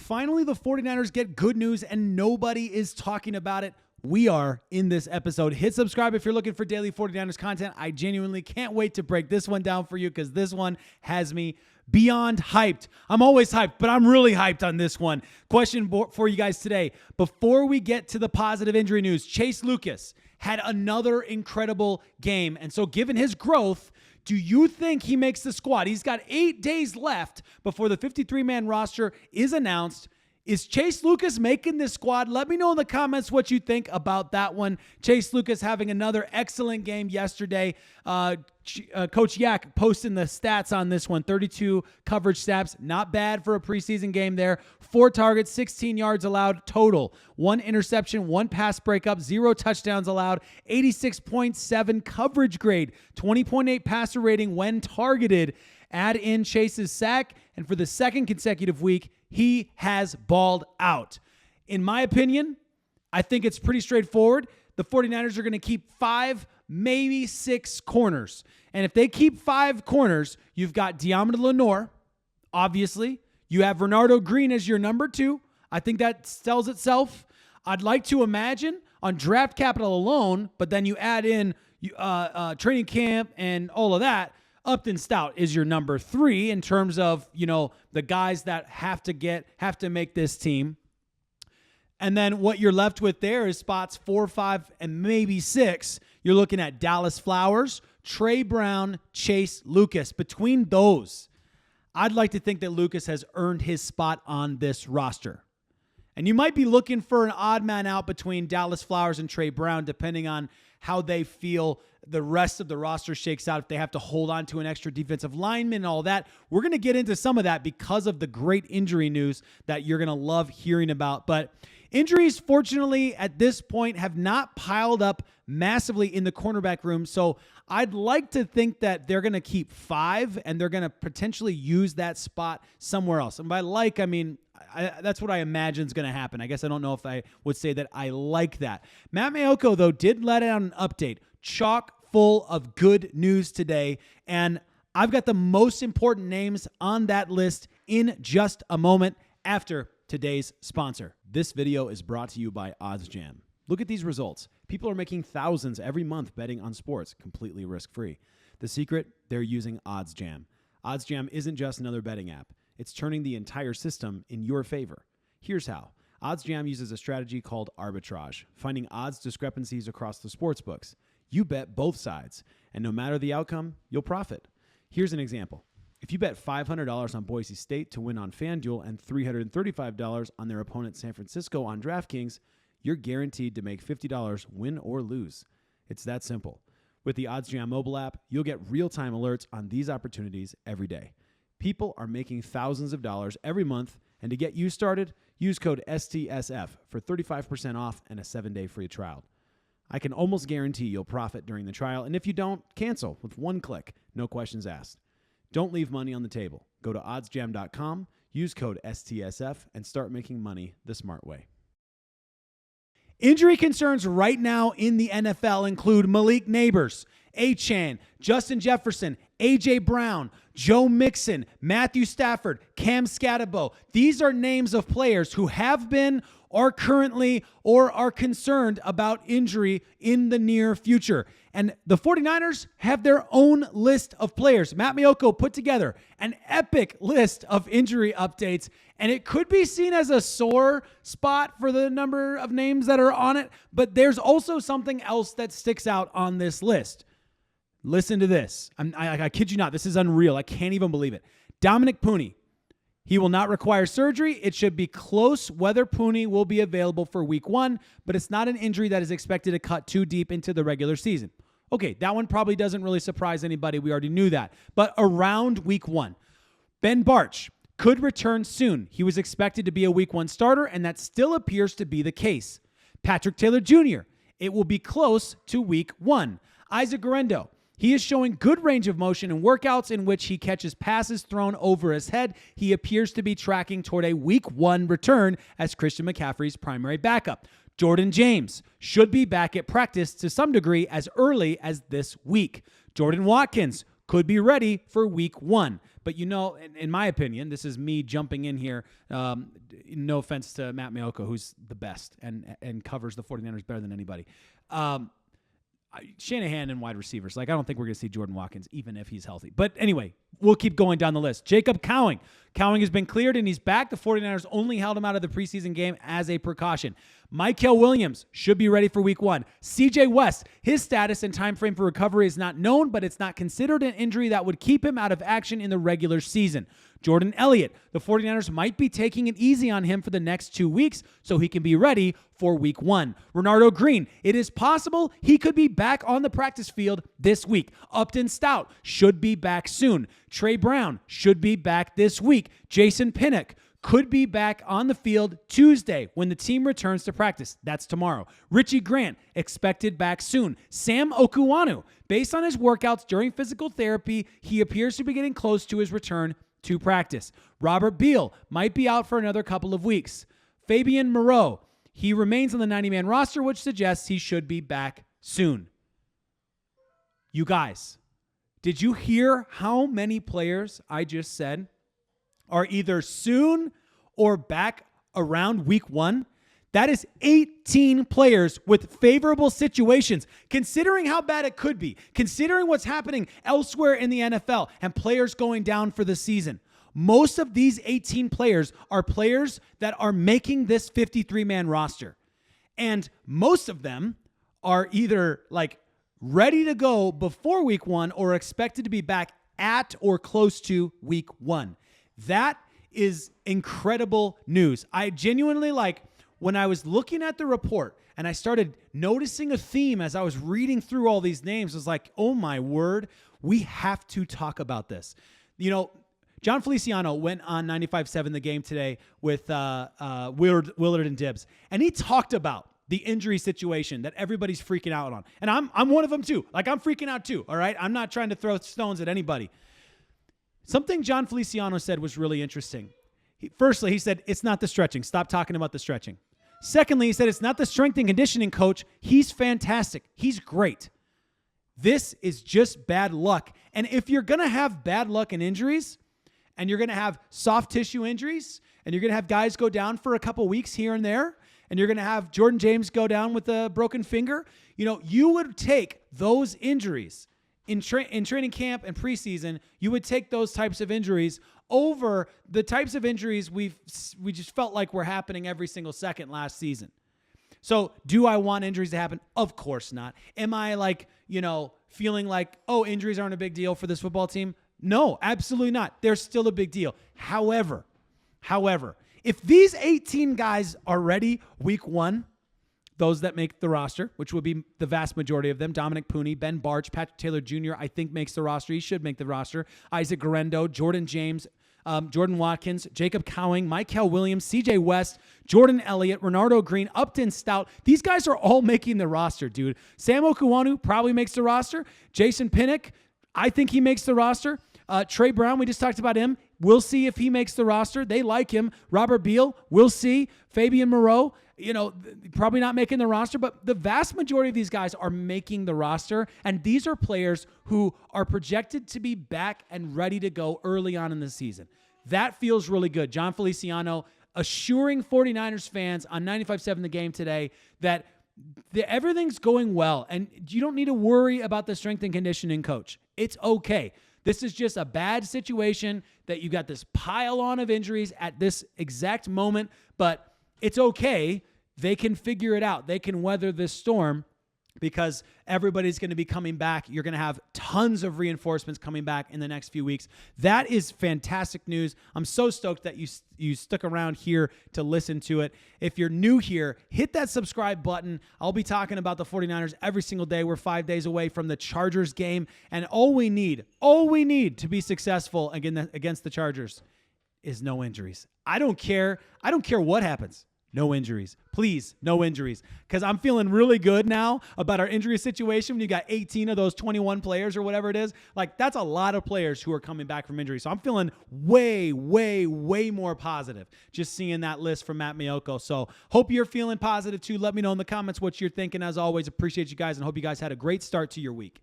Finally, the 49ers get good news and nobody is talking about it. We are in this episode. Hit subscribe if you're looking for daily 49ers content. I genuinely can't wait to break this one down for you because this one has me beyond hyped. I'm always hyped, but I'm really hyped on this one. Question for you guys today. Before we get to the positive injury news, Chase Lucas had another incredible game. And so given his growth, do you think he makes the squad? He's got 8 days left before the 53-man roster is announced. Is Chase Lucas making this squad? Let me know in the comments what you think about that one. Chase Lucas having another excellent game yesterday. Coach Yak posting the stats on this one. 32 coverage snaps. Not bad for a preseason game there. 4 targets, 16 yards allowed total. 1 interception, 1 pass breakup, 0 touchdowns allowed. 86.7 coverage grade. 20.8 passer rating when targeted. Add in Chase's sack, and for the second consecutive week, he has balled out. In my opinion, I think it's pretty straightforward. The 49ers are going to keep 5, maybe 6 corners. And if they keep 5 corners, you've got Deommodore Lenoir, obviously. You have Renardo Green as your number 2. I think that sells itself. I'd like to imagine on draft capital alone, but then you add in training camp and all of that, Upton Stout is your number 3 in terms of, the guys that have to make this team. And then what you're left with there is spots 4, 5, and maybe 6. You're looking at Dallas Flowers, Trey Brown, Chase Lucas. Between those, I'd like to think that Lucas has earned his spot on this roster. And you might be looking for an odd man out between Dallas Flowers and Trey Brown, depending on how they feel the rest of the roster shakes out, if they have to hold on to an extra defensive lineman and all that. We're going to get into some of that because of the great injury news that you're going to love hearing about. But injuries, fortunately, at this point have not piled up massively in the cornerback room. So I'd like to think that they're going to keep 5 and they're going to potentially use that spot somewhere else. And by I mean, that's what I imagine is going to happen. I guess I don't know if I would say that I like that. Matt Maiocco, though, did let out an update. Chock full of good news today. And I've got the most important names on that list in just a moment after today's sponsor. This video is brought to you by OddsJam. Look at these results. People are making thousands every month betting on sports completely risk-free. The secret? They're using OddsJam. OddsJam isn't just another betting app. It's turning the entire system in your favor. Here's how. OddsJam uses a strategy called arbitrage, finding odds discrepancies across the sports books. You bet both sides, and no matter the outcome, you'll profit. Here's an example. If you bet $500 on Boise State to win on FanDuel and $335 on their opponent San Francisco on DraftKings, you're guaranteed to make $50 win or lose. It's that simple. With the OddsJam mobile app, you'll get real-time alerts on these opportunities every day. People are making thousands of dollars every month, and to get you started, use code STSF for 35% off and a 7-day free trial. I can almost guarantee you'll profit during the trial, and if you don't, cancel with 1 click, no questions asked. Don't leave money on the table. Go to oddsjam.com, use code STSF, and start making money the smart way. Injury concerns right now in the NFL include Malik Neighbors, Achane, Justin Jefferson, A.J. Brown, Joe Mixon, Matthew Stafford, Cam Scatterbo. These are names of players who have been, are currently, or are concerned about injury in the near future. And the 49ers have their own list of players. Matt Maiocco put together an epic list of injury updates, and it could be seen as a sore spot for the number of names that are on it, but there's also something else that sticks out on this list. Listen to this. I kid you not. This is unreal. I can't even believe it. Dominic Puni. He will not require surgery. It should be close whether Puni will be available for week 1, but it's not an injury that is expected to cut too deep into the regular season. Okay, that one probably doesn't really surprise anybody. We already knew that. But around week 1, Ben Bartch could return soon. He was expected to be a week 1 starter, and that still appears to be the case. Patrick Taylor Jr., it will be close to week 1. Isaac Guerendo, he is showing good range of motion in workouts in which he catches passes thrown over his head. He appears to be tracking toward a week 1 return as Christian McCaffrey's primary backup. Jordan James should be back at practice to some degree as early as this week. Jordan Watkins could be ready for week 1. But, in my opinion, this is me jumping in here. No offense to Matt Maiocco, who's the best and covers the 49ers better than anybody. Shanahan and wide receivers. I don't think we're going to see Jordan Watkins, even if he's healthy. But anyway, we'll keep going down the list. Jacob Cowing. Cowing has been cleared, and he's back. The 49ers only held him out of the preseason game as a precaution. Mykel Williams should be ready for week 1. CJ West, his status and time frame for recovery is not known, but it's not considered an injury that would keep him out of action in the regular season. Jordan Elliott, the 49ers might be taking it easy on him for the next 2 weeks so he can be ready for week 1. Renardo Green, it is possible he could be back on the practice field this week. Upton Stout should be back soon. Trey Brown should be back this week. Jason Pinnock could be back on the field Tuesday when the team returns to practice. That's tomorrow. Richie Grant, expected back soon. Sam Okuwanu, based on his workouts during physical therapy, he appears to be getting close to his return to practice. Robert Beal might be out for another couple of weeks. Fabian Moreau, he remains on the 90-man roster, which suggests he should be back soon. You guys, did you hear how many players I just said are either soon or back around week 1? That is 18 players with favorable situations, considering how bad it could be, considering what's happening elsewhere in the NFL and players going down for the season. Most of these 18 players are players that are making this 53-man roster. And most of them are either ready to go before week 1 or expected to be back at or close to week 1. That is incredible news. I genuinely when I was looking at the report and I started noticing a theme as I was reading through all these names, I was like, oh my word, we have to talk about this. John Feliciano went on 95.7 The Game today with Willard and Dibbs, and he talked about the injury situation that everybody's freaking out on. And I'm one of them too. I'm freaking out too, all right? I'm not trying to throw stones at anybody. Something John Feliciano said was really interesting. Firstly, he said, it's not the stretching. Stop talking about the stretching. Secondly, he said, it's not the strength and conditioning coach. He's fantastic. He's great. This is just bad luck. And if you're going to have bad luck and injuries, and you're going to have soft tissue injuries, and you're going to have guys go down for a couple weeks here and there, and you're going to have Jordan James go down with a broken finger, you would take those injuries in training camp and preseason. You would take those types of injuries over the types of injuries we just felt like were happening every single second last season. So do I want injuries to happen? Of course not. Am I feeling like, oh, injuries aren't a big deal for this football team? No, absolutely not. They're still a big deal. However, if these 18 guys are ready week 1, those that make the roster, which would be the vast majority of them, Dominic Pooney, Ben Barch, Patrick Taylor Jr., I think makes the roster. He should make the roster. Isaac Guerrero, Jordan James, Jordan Watkins, Jacob Cowing, Mykel Williams, CJ West, Jordan Elliott, Renardo Green, Upton Stout. These guys are all making the roster, dude. Sam Okuwanu probably makes the roster. Jason Pinnock, I think he makes the roster. Trey Brown, we just talked about him. We'll see if he makes the roster. They like him. Robert Beal, we'll see. Fabian Moreau, probably not making the roster, but the vast majority of these guys are making the roster, and these are players who are projected to be back and ready to go early on in the season. That feels really good. John Feliciano assuring 49ers fans on 95.7 The Game today that everything's going well, and you don't need to worry about the strength and conditioning coach. It's okay. This is just a bad situation that you got this pile on of injuries at this exact moment, but it's okay. They can figure it out. They can weather this storm because everybody's going to be coming back. You're going to have tons of reinforcements coming back in the next few weeks. That is fantastic news. I'm so stoked that you stuck around here to listen to it. If you're new here, hit that subscribe button. I'll be talking about the 49ers every single day. We're 5 days away from the Chargers game, and all we need to be successful against the Chargers is no injuries. I don't care what happens. No injuries. Please, no injuries. Because I'm feeling really good now about our injury situation when you got 18 of those 21 players or whatever it is. That's a lot of players who are coming back from injury. So I'm feeling way, way, way more positive just seeing that list from Matt Maiocco. So hope you're feeling positive too. Let me know in the comments what you're thinking. As always, appreciate you guys and hope you guys had a great start to your week.